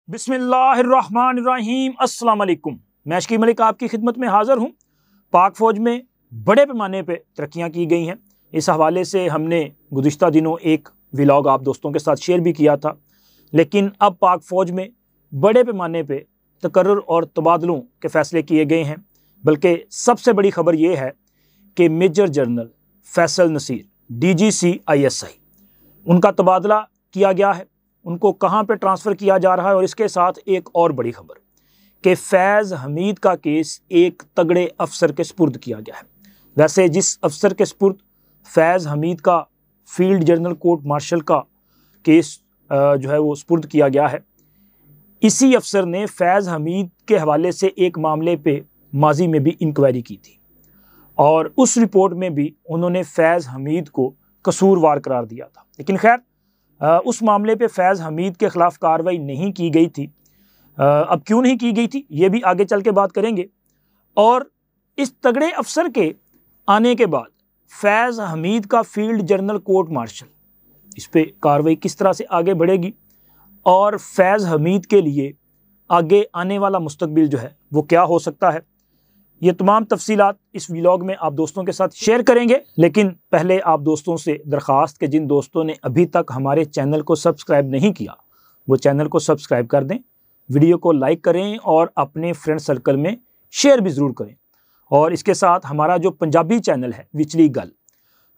बिस्मिल्लाहिर्रहमानिर्रहीम अस्सलाम वालेकुम। मैं शकील मलिक आपकी खिदमत में हाज़िर हूँ। पाक फ़ौज में बड़े पैमाने पे तरक्कियाँ की गई हैं। इस हवाले से हमने गुज़िश्ता दिनों एक व्लॉग आप दोस्तों के साथ शेयर भी किया था। लेकिन अब पाक फ़ौज में बड़े पैमाने पे तकर्रुर और तबादलों के फ़ैसले किए गए हैं। बल्कि सबसे बड़ी ख़बर यह है कि major general Faisal Nasir DGCISI उनका तबादला किया गया है। उनको कहाँ पे ट्रांसफ़र किया जा रहा है। और इसके साथ एक और बड़ी खबर कि फैज़ हमीद का केस एक तगड़े अफसर के स्पुर्द किया गया है। वैसे जिस अफसर के स्पुर्द फैज़ हमीद का फील्ड जनरल कोर्ट मार्शल का केस जो है वो स्पुर्द किया गया है, इसी अफसर ने फैज़ हमीद के हवाले से एक मामले पे माजी में भी इंक्वायरी की थी और उस रिपोर्ट में भी उन्होंने फैज़ हमीद को कसूरवार करार दिया था। लेकिन खैर उस मामले पे फैज़ हमीद के ख़िलाफ़ कार्रवाई नहीं की गई थी। अब क्यों नहीं की गई थी ये भी आगे चल के बात करेंगे। और इस तगड़े अफसर के आने के बाद फैज़ हमीद का फील्ड जनरल कोर्ट मार्शल, इस पे कार्रवाई किस तरह से आगे बढ़ेगी और फैज़ हमीद के लिए आगे आने वाला मुस्तकबिल जो है वो क्या हो सकता है, ये तमाम तफसीलात इस व्लॉग में आप दोस्तों के साथ शेयर करेंगे। लेकिन पहले आप दोस्तों से दरख्वास्त कि जिन दोस्तों ने अभी तक हमारे चैनल को सब्सक्राइब नहीं किया वो चैनल को सब्सक्राइब कर दें, वीडियो को लाइक करें और अपने फ्रेंड सर्कल में शेयर भी ज़रूर करें। और इसके साथ हमारा जो पंजाबी चैनल है विचली गल,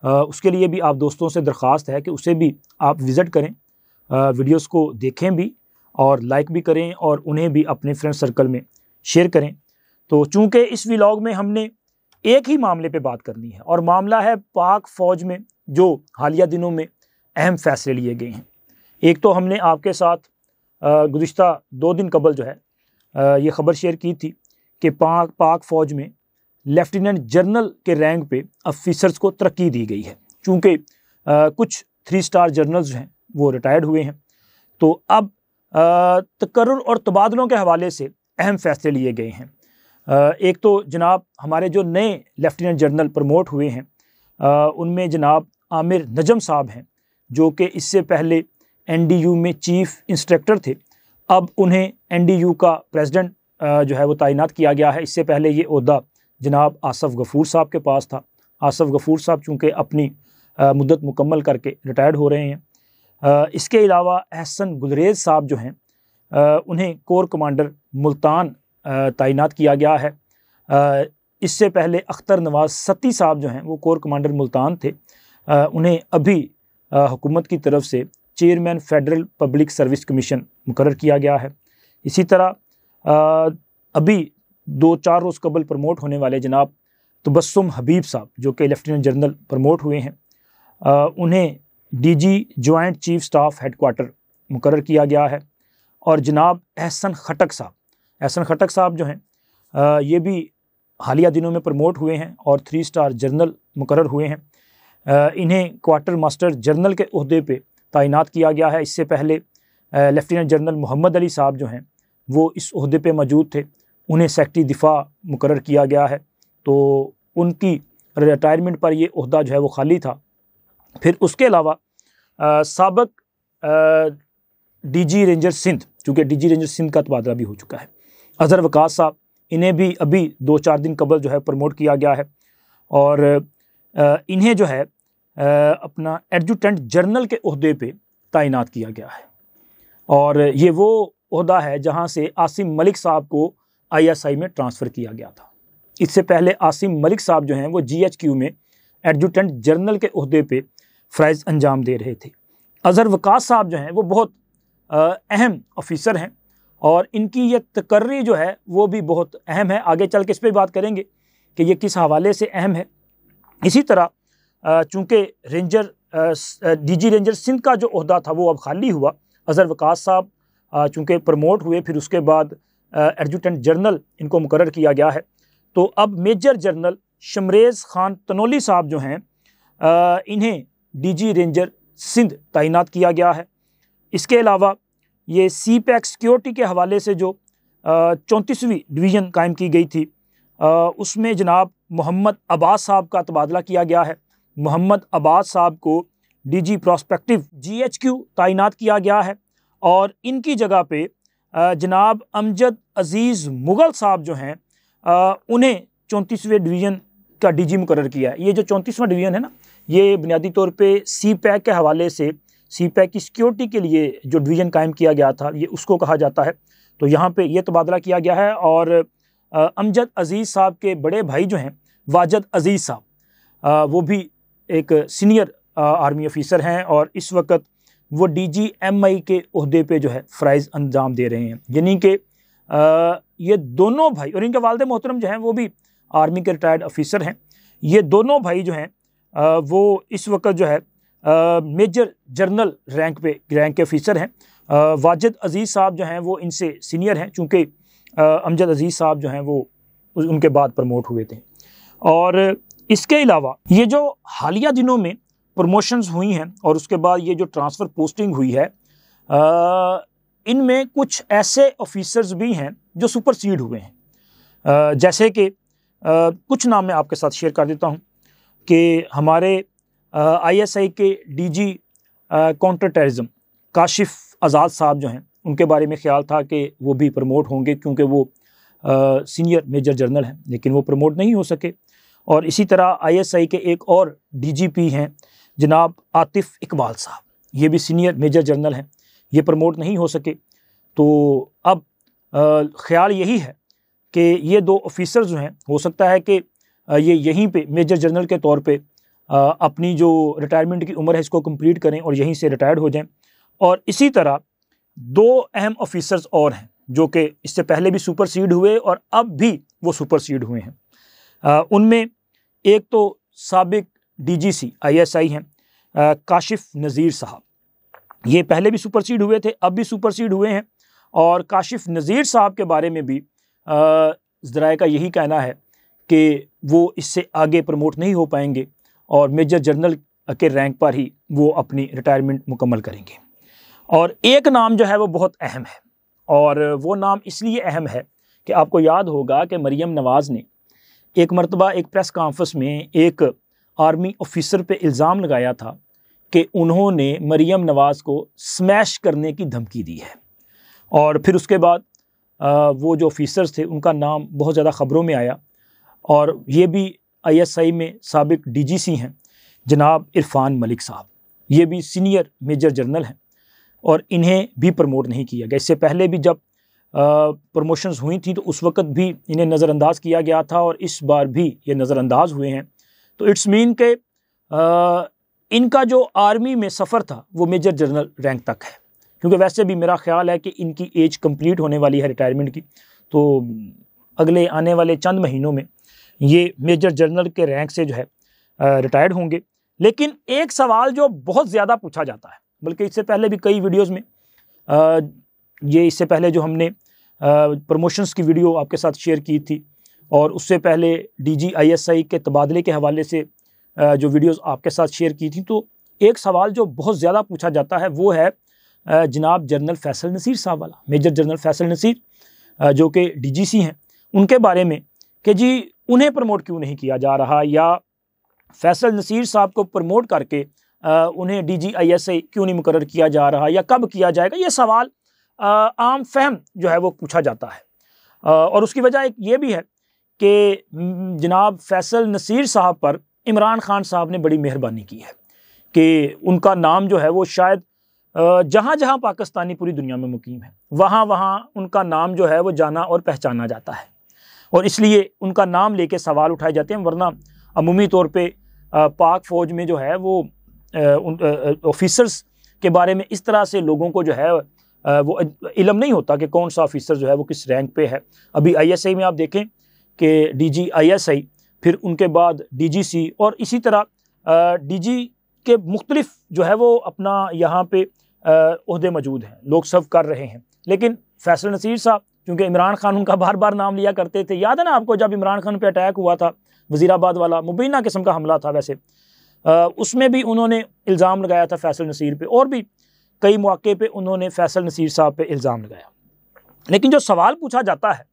उसके लिए भी आप दोस्तों से दरख्वास्त है कि उसे भी आप विज़िट करें, वीडियोस को देखें भी और लाइक भी करें और उन्हें भी अपने फ्रेंड सर्कल में शेयर करें। तो चूँकि इस व्लॉग में हमने एक ही मामले पे बात करनी है और मामला है पाक फ़ौज में जो हालिया दिनों में अहम फ़ैसले लिए गए हैं। एक तो हमने आपके साथ गुज़िश्ता 2 दिन कबल जो है ये ख़बर शेयर की थी कि पाक फ़ौज में लेफ्टिनेंट जनरल के रैंक पे ऑफिसर्स को तरक्की दी गई है। चूँकि कुछ 3 स्टार जनरल्स हैं वो रिटायर्ड हुए हैं, तो अब तकर्रुर और तबादलों के हवाले से अहम फ़ैसले लिए गए हैं। एक तो जनाब हमारे जो नए लेफ्टिनेंट जनरल प्रमोट हुए हैं उनमें जनाब आमिर नजम साहब हैं, जो कि इससे पहले NDU में चीफ़ इंस्ट्रक्टर थे। अब उन्हें NDU का प्रेसिडेंट जो है वो तैनात किया गया है। इससे पहले ये ओहदा जनाब आसफ़ गफ़ूर साहब के पास था। आसफ़ गफ़ूर साहब चूँकि अपनी मुद्दत मुकम्मल करके रिटायर्ड हो रहे हैं। इसके अलावा अहसन गुलरेज़ साहब जो हैं उन्हें कोर कमांडर मुल्तान तैनात किया गया है। इससे पहले अख्तर नवाज सत्ती साहब जो हैं वो कोर कमांडर मुल्तान थे, उन्हें अभी हुकूमत की तरफ से chairman federal public service commission मुकर्रर किया गया है। इसी तरह अभी 2-4 रोज़ कबल प्रमोट होने वाले जनाब तबस्सुम हबीब साहब जो कि लेफ्टिनेंट जनरल प्रमोट हुए हैं, उन्हें DG joint chief staff headquarter मुकर्रर किया गया है। और जनाब अहसन खटक साहब जो हैं ये भी हालिया दिनों में प्रमोट हुए हैं और 3 स्टार जनरल मुकर्रर हुए हैं। इन्हें क्वार्टर मास्टर जनरल के ओहदे पे तैनात किया गया है। इससे पहले लेफ्टिनेंट जनरल मोहम्मद अली साहब जो हैं वो इस ओहदे पे मौजूद थे, उन्हें सेक्रेटरी दिफा मुकर्रर किया गया है। तो उनकी रिटायरमेंट पर ये ओहदा जो है वो खाली था। फिर उसके अलावा साबिक DG रेंजर सिंध, चूँकि DG रेंजर सिंध का तबादला भी हो चुका है, अज़हर वकास साहब, इन्हें भी अभी 2-4 दिन कबल जो है प्रमोट किया गया है और इन्हें जो है अपना एडजुटेंट जनरल के ओहदे पे तैनात किया गया है। और ये वो ओहदा है जहां से आसिम मलिक साहब को ISI में ट्रांसफ़र किया गया था। इससे पहले आसिम मलिक साहब जो हैं वो GHQ में एडजुटेंट जनरल के ओहदे पे फ़राइज़ अंजाम दे रहे थे। अज़हर वकास साहब जो हैं वो बहुत अहम ऑफिसर हैं और इनकी ये तकर्री जो है वो भी बहुत अहम है। आगे चल के इस पर बात करेंगे कि ये किस हवाले से अहम है। इसी तरह चूँकि DG रेंजर सिंध का जो ओहदा था वो अब खाली हुआ, अज़हर वकास साहब चूँकि प्रमोट हुए, फिर उसके बाद एडजुटेंट जनरल इनको मुकर्रर किया गया है। तो अब मेजर जनरल शमरेज़ खान तनोली साहब जो हैं इन्हें DG रेंजर सिंध तैनात किया गया है। इसके अलावा ये CPEC सिक्योरिटी के हवाले से जो 34वीं डिवीज़न कायम की गई थी उसमें जनाब मोहम्मद अब्बास साहब का तबादला किया गया है। मोहम्मद अब्बास साहब को DG प्रोस्पेक्टिव GHQ तैनात किया गया है और इनकी जगह पे जनाब अमजद अजीज़ मुग़ल साहब जो हैं उन्हें 34वें डिवीज़न का डीजी मुकर्रर किया है। ये जो 34वां डिवीज़न है ना, ये बुनियादी तौर पे सी पैक के हवाले से सी पैक की सिक्योरिटी के लिए जो डिवीज़न कायम किया गया था, ये उसको कहा जाता है। तो यहाँ पे ये तबादला किया गया है और अमजद अजीज़ साहब के बड़े भाई जो हैं वाजिद अजीज़ साहब, वो भी एक सीनियर आर्मी ऑफिसर हैं और इस वक्त वो DGMI के ओहदे पे जो है फ़राइज़ अंजाम दे रहे हैं। यानी कि ये दोनों भाई और इनके वालिद मोहतरम जो हैं वो भी आर्मी के रिटायर्ड ऑफिसर हैं। ये दोनों भाई जो हैं वो इस वक्त जो है मेजर जनरल रैंक के ऑफिसर हैं। वाजिद अजीज़ साहब जो हैं वो इनसे सीनियर हैं, चूँकि अमजद अजीज़ साहब जो हैं वो उनके बाद प्रमोट हुए थे। और इसके अलावा ये जो हालिया दिनों में प्रमोशंस हुई हैं और उसके बाद ये जो ट्रांसफ़र पोस्टिंग हुई है, इनमें कुछ ऐसे ऑफिसर्स भी हैं जो सुपरसीड हुए हैं। जैसे कि कुछ नाम मैं आपके साथ शेयर कर देता हूं कि हमारे ISI के DG काउंटर टेररिज्म काशिफ आज़ाद साहब जो हैं, उनके बारे में ख्याल था कि वो भी प्रमोट होंगे क्योंकि वो सीनियर मेजर जनरल हैं, लेकिन वो प्रमोट नहीं हो सके। और इसी तरह ISI के एक और DGP हैं जनाब आतिफ़ इकबाल साहब, ये भी सीनियर मेजर जनरल हैं, ये प्रमोट नहीं हो सके। तो अब ख्याल यही है कि ये दो ऑफिसर्स जो हैं, हो सकता है कि ये यहीं पे मेजर जनरल के तौर पे अपनी जो रिटायरमेंट की उम्र है इसको कंप्लीट करें और यहीं से रिटायर्ड हो जाएं। और इसी तरह दो अहम ऑफिसर्स और हैं जो कि इससे पहले भी सुपरसीड हुए और अब भी वो सुपरसीड हुए हैं। उनमें एक तो साबिक DGC ISI हैं काशिफ नज़ीर साहब, ये पहले भी सुपरसीड हुए थे, अब भी सुपरसीड हुए हैं। और काशिफ नज़ीर साहब के बारे में भी ज़राए का यही कहना है कि वो इससे आगे प्रमोट नहीं हो पाएंगे और मेजर जनरल के रैंक पर ही वो अपनी रिटायरमेंट मुकम्मल करेंगे। और एक नाम जो है वो बहुत अहम है, और वो नाम इसलिए अहम है कि आपको याद होगा कि मरियम नवाज़ ने एक मरतबा एक प्रेस कॉन्फ्रेंस में एक आर्मी ऑफिसर पे इल्ज़ाम लगाया था कि उन्होंने मरियम नवाज़ को स्मैश करने की धमकी दी है। और फिर उसके बाद वो जो ऑफिसर्स थे उनका नाम बहुत ज़्यादा ख़बरों में आया, और ये भी ISI में साबिक DGC हैं जनाब इरफान मलिक साहब, ये भी सीनियर मेजर जनरल हैं और इन्हें भी प्रमोट नहीं किया गया। इससे पहले भी जब प्रमोशंस हुई थी तो उस वक्त भी इन्हें नज़रअंदाज किया गया था और इस बार भी ये नज़रअंदाज हुए हैं। तो इट्स मीन के इनका जो आर्मी में सफ़र था वो मेजर जनरल रैंक तक है, क्योंकि वैसे भी मेरा ख्याल है कि इनकी एज कंप्लीट होने वाली है रिटायरमेंट की, तो अगले आने वाले चंद महीनों में ये मेजर जनरल के रैंक से जो है रिटायर्ड होंगे। लेकिन एक सवाल जो बहुत ज़्यादा पूछा जाता है, बल्कि इससे पहले भी कई वीडियोज़ में ये इससे पहले जो हमने प्रमोशंस की वीडियो आपके साथ शेयर की थी और उससे पहले DG ISI के तबादले के हवाले से जो वीडियोस आपके साथ शेयर की थी, तो एक सवाल जो बहुत ज़्यादा पूछा जाता है वो है जनाब जनरल फैसल नसीर साहब वाला, मेजर जनरल फैसल नसीर जो कि DGC हैं, उनके बारे में कि जी उन्हें प्रमोट क्यों नहीं किया जा रहा, या फैसल नसीर साहब को प्रमोट करके उन्हें DG ISI क्यों नहीं मुकर्रर किया जा रहा या कब किया जाएगा। ये सवाल आम फहम जो है वो पूछा जाता है। और उसकी वजह एक ये भी है कि जनाब फैसल नसीर साहब पर इमरान खान साहब ने बड़ी मेहरबानी की है कि उनका नाम जो है वो शायद जहाँ जहाँ पाकिस्तानी पूरी दुनिया में मुकीम है वहाँ वहाँ उनका नाम जो है वो जाना और पहचाना जाता है, और इसलिए उनका नाम लेके सवाल उठाए जाते हैं। वरना अमूमी तौर पे पाक फ़ौज में जो है वो ऑफिसर्स के बारे में इस तरह से लोगों को जो है वो इल्म नहीं होता कि कौन सा ऑफिसर जो है वो किस रैंक पे है। अभी ISI में आप देखें कि DG ISI, फिर उनके बाद DGC, और इसी तरह DG के मुख्तलिफ जो है वो अपना यहाँ पे ओहदे मौजूद हैं, लोग सर्व कर रहे हैं। लेकिन फैसल नसीर साहब, क्योंकि इमरान खान उनका बार बार नाम लिया करते थे, याद है ना आपको जब इमरान खान पे अटैक हुआ था, वज़ीराबाद वाला मुबीना किस्म का हमला था वैसे, उसमें भी उन्होंने इल्ज़ाम लगाया था फैसल नसीर पे, और भी कई मौके पे उन्होंने फैसल नसीर साहब पे इल्ज़ाम लगाया। लेकिन जो सवाल पूछा जाता है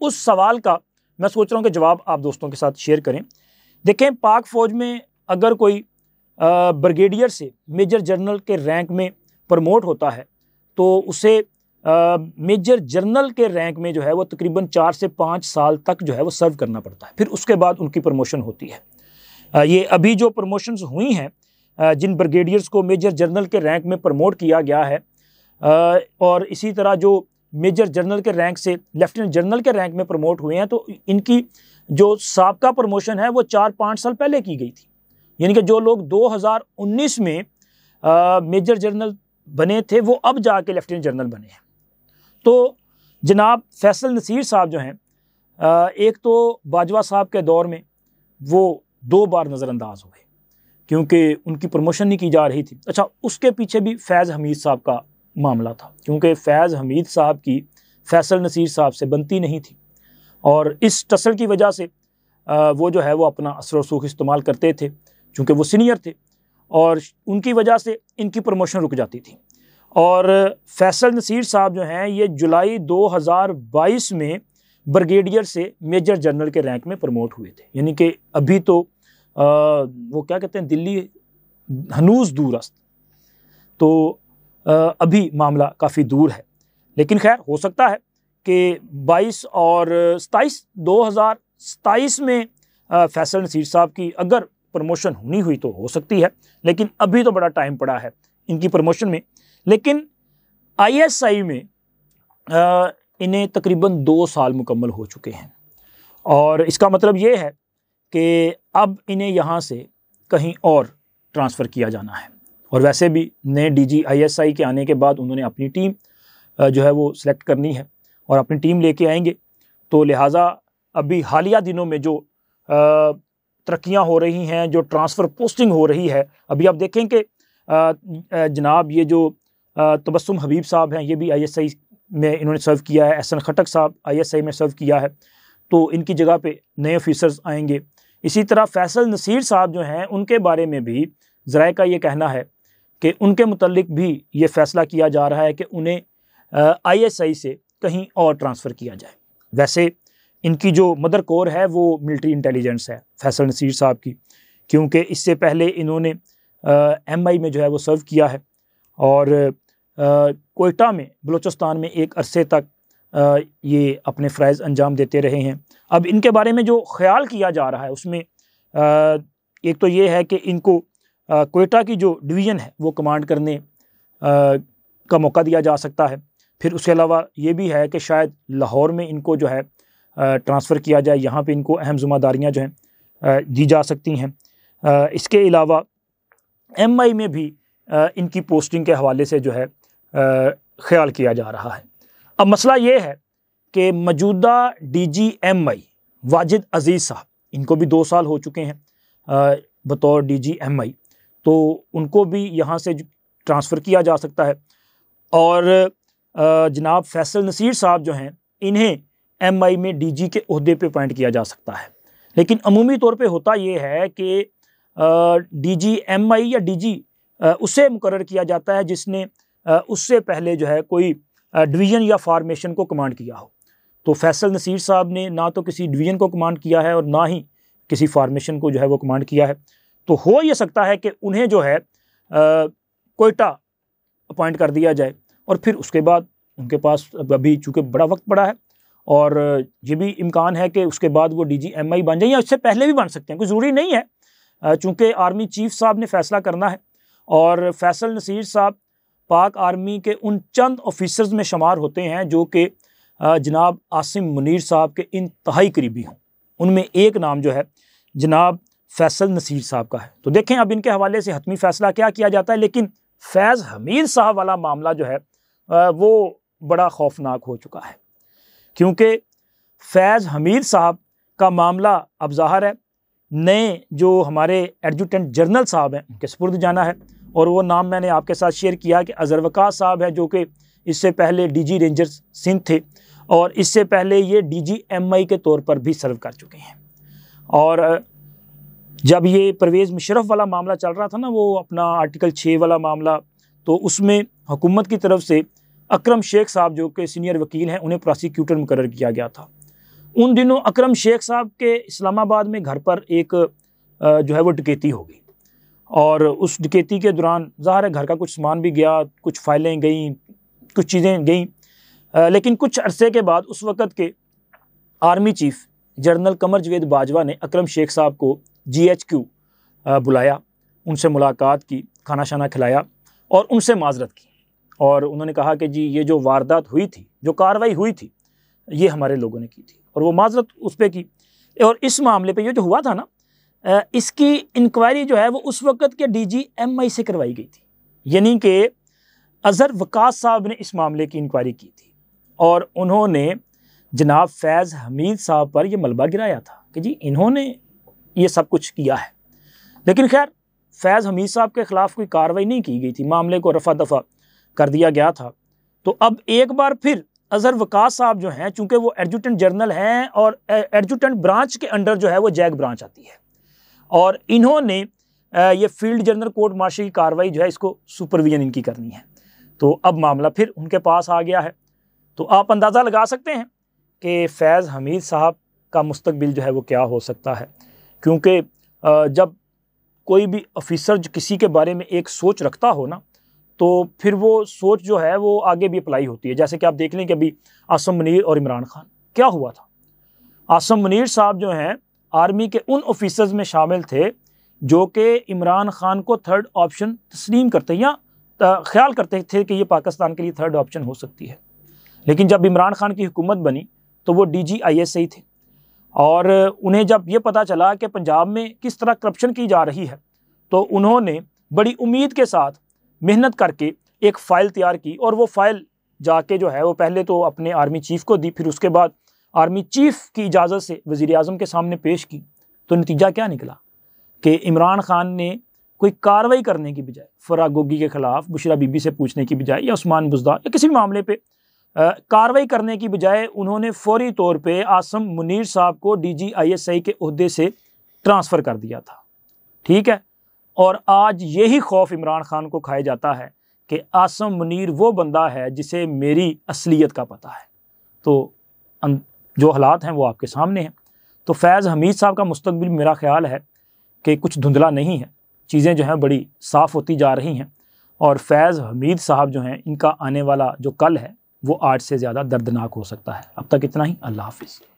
उस सवाल का मैं सोच रहा हूँ कि जवाब आप दोस्तों के साथ शेयर करें। देखें, पाक फ़ौज में अगर कोई ब्रिगेडियर से मेजर जनरल के रैंक में प्रमोट होता है तो उसे मेजर जनरल के रैंक में जो है वो तकरीबन 4 से 5 साल तक जो है वो सर्व करना पड़ता है, फिर उसके बाद उनकी प्रमोशन होती है। ये अभी जो प्रमोशंस हुई हैं, जिन ब्रिगेडियर्स को मेजर जनरल के रैंक में प्रमोट किया गया है, और इसी तरह जो मेजर जनरल के रैंक से लेफ्टिनेंट जनरल के रैंक में प्रमोट हुए हैं, तो इनकी जो साबका प्रमोशन है वो 4-5 साल पहले की गई थी। यानी कि जो लोग 2019 में मेजर जनरल बने थे वो अब जाके लेफ्टिनेंट जनरल बने हैं। तो जनाब फैसल नसीर साहब जो हैं, एक तो बाजवा साहब के दौर में वो 2 बार नज़रअंदाज हुए क्योंकि उनकी प्रमोशन नहीं की जा रही थी। अच्छा, उसके पीछे भी फैज़ हमीद साहब का मामला था, क्योंकि फैज़ हमीद साहब की फैसल नसीर साहब से बनती नहीं थी, और इस टसल की वजह से वो जो है वो अपना असर रसूख इस्तेमाल करते थे, चूँकि वो सीनियर थे, और उनकी वजह से इनकी प्रमोशन रुक जाती थी। और फैसल नसीर साहब जो हैं ये जुलाई 2022 में ब्रिगेडियर से मेजर जनरल के रैंक में प्रमोट हुए थे। यानी कि अभी तो वो क्या कहते हैं, दिल्ली हनूज़ दूर अस्त, तो अभी मामला काफ़ी दूर है। लेकिन खैर हो सकता है कि 22 और 2027 में फैसल नसीर साहब की अगर प्रमोशन होनी हुई तो हो सकती है, लेकिन अभी तो बड़ा टाइम पड़ा है इनकी प्रमोशन में। लेकिन ISI में इन्हें तकरीबन 2 साल मुकम्मल हो चुके हैं, और इसका मतलब ये है कि अब इन्हें यहाँ से कहीं और ट्रांसफ़र किया जाना है। और वैसे भी नए DG ISI के आने के बाद उन्होंने अपनी टीम जो है वो सिलेक्ट करनी है और अपनी टीम लेके आएंगे। तो लिहाजा अभी हालिया दिनों में जो तरक्कियाँ हो रही हैं, जो ट्रांसफ़र पोस्टिंग हो रही है, अभी आप देखें कि जनाब ये जो तबस्सुम हबीब साहब हैं, ये भी ISI में इन्होंने सर्व किया है। एहसन खटक साहब ISI में सर्व किया है, तो इनकी जगह पे नए ऑफिसर्स आएंगे। इसी तरह फैसल नसीर साहब जो हैं, उनके बारे में भी ज़राए का ये कहना है कि उनके मुतल्लिक भी ये फ़ैसला किया जा रहा है कि उन्हें ISI से कहीं और ट्रांसफ़र किया जाए। वैसे इनकी जो मदर कोर है वो मिलिट्री इंटेलिजेंस है फैसल नसीर साहब की, क्योंकि इससे पहले इन्होंने MI में जो है वो सर्व किया है, और कोयटा में बलूचिस्तान में एक अरसे तक ये अपने फ़राइज़ अंजाम देते रहे हैं। अब इनके बारे में जो ख्याल किया जा रहा है उसमें एक तो ये है कि इनको कोयटा की जो डिवीज़न है वो कमांड करने का मौका दिया जा सकता है। फिर उसके अलावा ये भी है कि शायद लाहौर में इनको जो है ट्रांसफ़र किया जाए, यहाँ पे इनको अहम ज़िम्मेदारियाँ जो हैं दी जा सकती हैं। इसके अलावा MI में भी इनकी पोस्टिंग के हवाले से जो है ख्याल किया जा रहा है। अब मसला ये है कि मौजूदा DG MI वाजिद अज़ीज़ साहब, इनको भी 2 साल हो चुके हैं बतौर DG MI, तो उनको भी यहाँ से ट्रांसफ़र किया जा सकता है। और जनाब फैसल नसीर साहब जो हैं, इन्हें MI में DG के ओहदे पे अपॉइंट किया जा सकता है। लेकिन अमूमी तौर पे होता ये है कि DG MI या DG उससे मुकर्रर किया जाता है जिसने उससे पहले जो है कोई डिवीज़न या फार्मेशन को कमांड किया हो। तो फैसल नसीर साहब ने ना तो किसी डिवीज़न को कमांड किया है और ना ही किसी फार्मेशन को जो है वो कमांड किया है। तो हो ये सकता है कि उन्हें जो है कोयटा अपॉइंट कर दिया जाए, और फिर उसके बाद उनके पास अभी चूँकि बड़ा वक्त पड़ा है, और ये भी इम्कान है कि उसके बाद वो DG MI बन जाए, या उससे पहले भी बन सकते हैं, कोई ज़रूरी नहीं है, चूँकि आर्मी चीफ साहब ने फ़ैसला करना है। और फैसल नसीर साहब पाक आर्मी के उन चंद ऑफिसर्स में शुमार होते हैं जो कि जनाब आसिम मुनीर साहब के इंतहाई करीबी हों। उनमें एक नाम जो है जनाब फैसल नसीर साहब का है। तो देखें अब इनके हवाले से हतमी फ़ैसला क्या किया जाता है। लेकिन फैज़ हमीद साहब वाला मामला जो है वो बड़ा खौफनाक हो चुका है, क्योंकि फैज़ हमीद साहब का मामला अब ज़ाहिर है नए जो हमारे एडजुटेंट जनरल साहब हैं उनके सुपुर्द जाना है। और वो नाम मैंने आपके साथ शेयर किया कि अज़हर वक़ास साहब है, जो कि इससे पहले DG रेंजर्स सिंध थे, और इससे पहले ये DG MI के तौर पर भी सर्व कर चुके हैं। और जब ये परवेज़ मुशर्रफ वाला मामला चल रहा था ना, वो अपना आर्टिकल 6 वाला मामला, तो उसमें हुकूमत की तरफ से अकरम शेख साहब जो कि सीनियर वकील हैं उन्हें प्रोसिक्यूटर मुकर्रर किया गया था। उन दिनों अकरम शेख साहब के इस्लामाबाद में घर पर एक जो है वो डकैती हो गई, और उस डकैती के दौरान ज़ाहिर है घर का कुछ सामान भी गया, कुछ फाइलें गईं, कुछ चीज़ें गईं। लेकिन कुछ अरसे के बाद उस वक़्त के आर्मी चीफ जनरल कमर जवेद बाजवा ने अकरम शेख साहब को GHQ बुलाया, उनसे मुलाकात की, खाना शाना खिलाया और उनसे माजरत की। और उन्होंने कहा कि जी ये जो वारदात हुई थी, जो कार्रवाई हुई थी, ये हमारे लोगों ने की थी, और वो माजरत उस पर की। और इस मामले पे ये जो हुआ था ना, इसकी इंक्वायरी जो है वो उस वक़्त के DG MI से करवाई गई थी, यानी कि अज़हर वकास साहब ने इस मामले की इंक्वायरी की थी और उन्होंने जनाब फैज़ हमीद साहब पर यह मलबा गिराया था कि जी इन्होंने ये सब कुछ किया है। लेकिन खैर फैज़ हमीद साहब के ख़िलाफ़ कोई कार्रवाई नहीं की गई थी, मामले को रफ़ा दफ़ा कर दिया गया था। तो अब एक बार फिर अज़हर वकास साहब जो हैं, चूँकि वो एडजुटेंट जनरल हैं और एडजुटेंट ब्रांच के अंडर जो है वो जैग ब्रांच आती है, और इन्होंने ये फील्ड जनरल कोर्ट मार्शल की कार्रवाई जो है इसको सुपरविजन इनकी करनी है। तो अब मामला फिर उनके पास आ गया है। तो आप अंदाज़ा लगा सकते हैं कि फैज़ हमीद साहब का मुस्तकबिल जो है वो क्या हो सकता है, क्योंकि जब कोई भी ऑफिसर किसी के बारे में एक सोच रखता हो ना, तो फिर वो सोच जो है वो आगे भी अप्लाई होती है। जैसे कि आप देख लें कि अभी आसम मुनीर और इमरान खान, क्या हुआ था। आसम मुनीर साहब जो हैं आर्मी के उन ऑफिसर्स में शामिल थे जो कि इमरान खान को थर्ड ऑप्शन तस्लीम करते या ख्याल करते थे कि ये पाकिस्तान के लिए थर्ड ऑप्शन हो सकती है। लेकिन जब इमरान खान की हुकूमत बनी तो वो DG ISI थे, और उन्हें जब ये पता चला कि पंजाब में किस तरह करप्शन की जा रही है, तो उन्होंने बड़ी उम्मीद के साथ मेहनत करके एक फ़ाइल तैयार की, और वो फ़ाइल जाके जो है वो पहले तो अपने आर्मी चीफ़ को दी, फिर उसके बाद आर्मी चीफ़ की इजाज़त से वज़ीर आज़म के सामने पेश की। तो नतीजा क्या निकला कि इमरान खान ने कोई कार्रवाई करने की बजाय, फराग गोगी के ख़िलाफ़ बुशरा बीबी से पूछने की बजाय, या उस्मान बुज़दार या किसी भी मामले पे कार्रवाई करने की बजाय, उन्होंने फौरी तौर पे आसम मुनीर साहब को DG ISI के ओहदे से ट्रांसफ़र कर दिया था। ठीक है, और आज यही खौफ इमरान खान को खाया जाता है कि आसम मुनीर वो बंदा है जिसे मेरी असलियत का पता है। तो जो हालात हैं वो आपके सामने हैं। तो फैज़ हमीद साहब का मुस्तकबिल मेरा ख्याल है कि कुछ धुंधला नहीं है, चीज़ें जो हैं बड़ी साफ़ होती जा रही हैं, और फैज़ हमीद साहब जो हैं इनका आने वाला जो कल है वो आज से ज़्यादा दर्दनाक हो सकता है। अब तक इतना ही। अल्लाह हाफ़िज़।